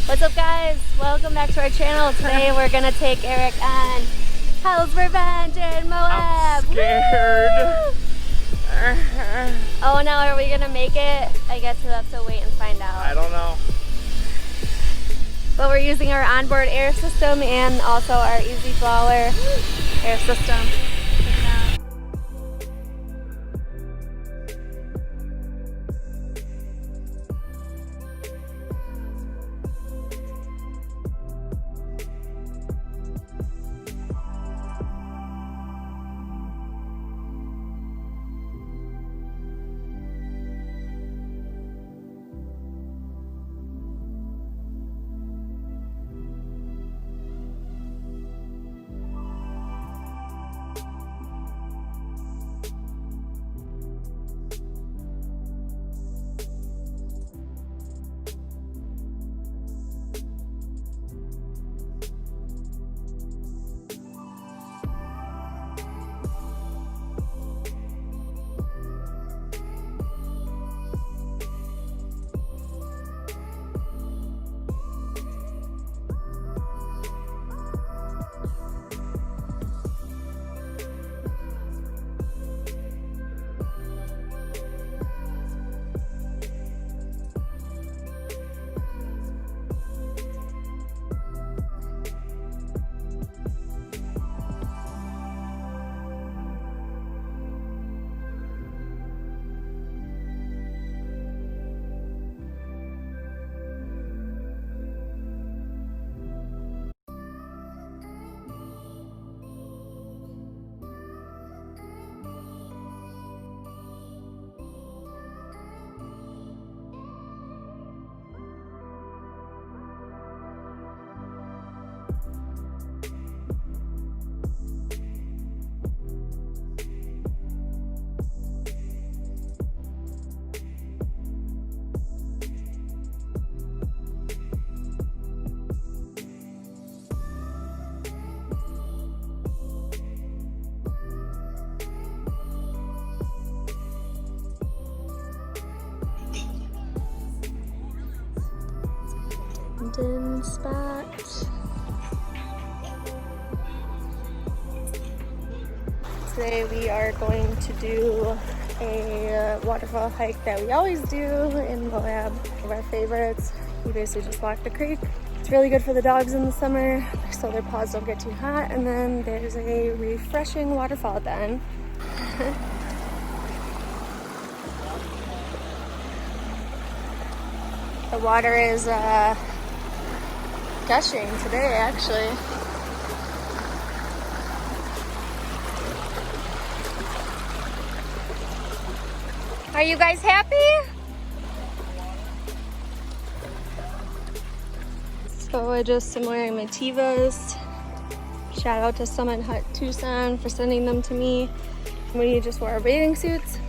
What's up, guys? Welcome back to our channel. Today we're gonna take Eric on Hell's Revenge in Moab. I'm scared. Oh no, are we gonna make it? I guess we'll have to wait and find out. I don't know. But we're using our onboard air system and also our Easy Blower air system. Check it out. Spot. Today we are going to do a waterfall hike that we always do in Moab. One of our favorites. We basically just walk the creek. It's really good for the dogs in the summer so their paws don't get too hot, and then there's a refreshing waterfall at the end. The water is gushing today, actually. Are you guys happy? So I just am wearing my Tevas. Shout out to Summit Hut Tucson for sending them to me. We just wore our bathing suits.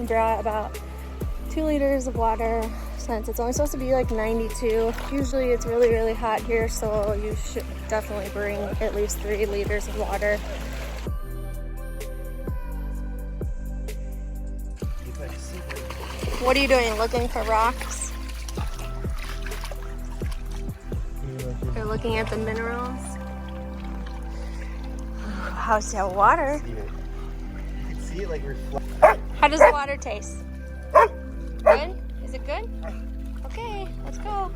I brought about 2 liters of water. Since it's only supposed to be like 92. Usually it's really hot here, so you should definitely bring at least 3 liters of water. What are you doing? Looking for rocks? You're looking at the minerals. How's that water? You can see it like reflect. How does the water taste? Good? Is it good? Okay, let's go.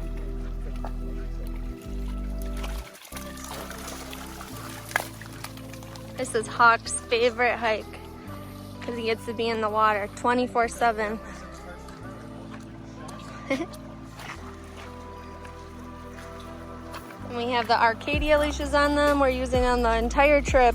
This is Hawk's favorite hike because he gets to be in the water 24/7. And we have the Arcadia leashes on them we're using on the entire trip.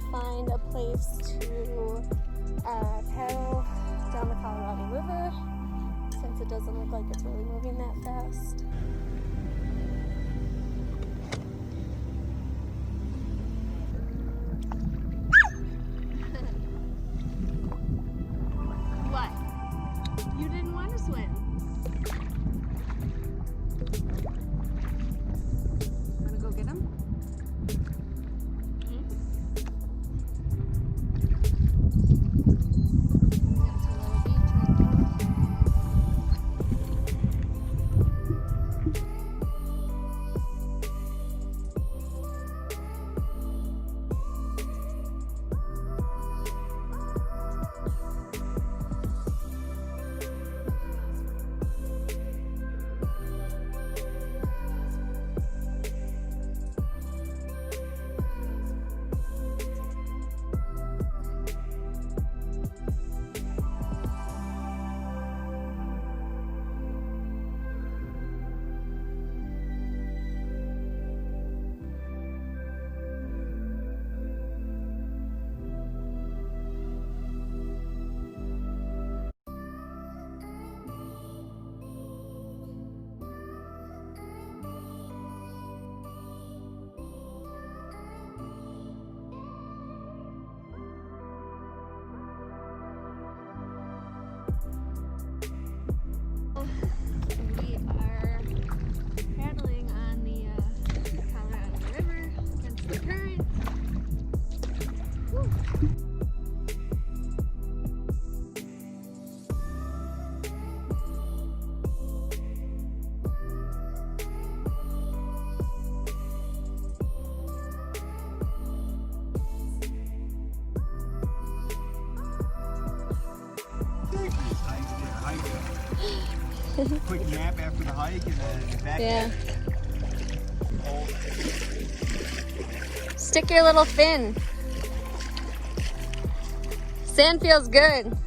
find a place to paddle down the Colorado River, since it doesn't look like it's really moving that fast. What? You didn't want to swim. Wanna go get him? We are paddling on the Colorado River against the current. Woo. Quick nap after the hike and then back. Yeah. Stick your little fin. Sand feels good.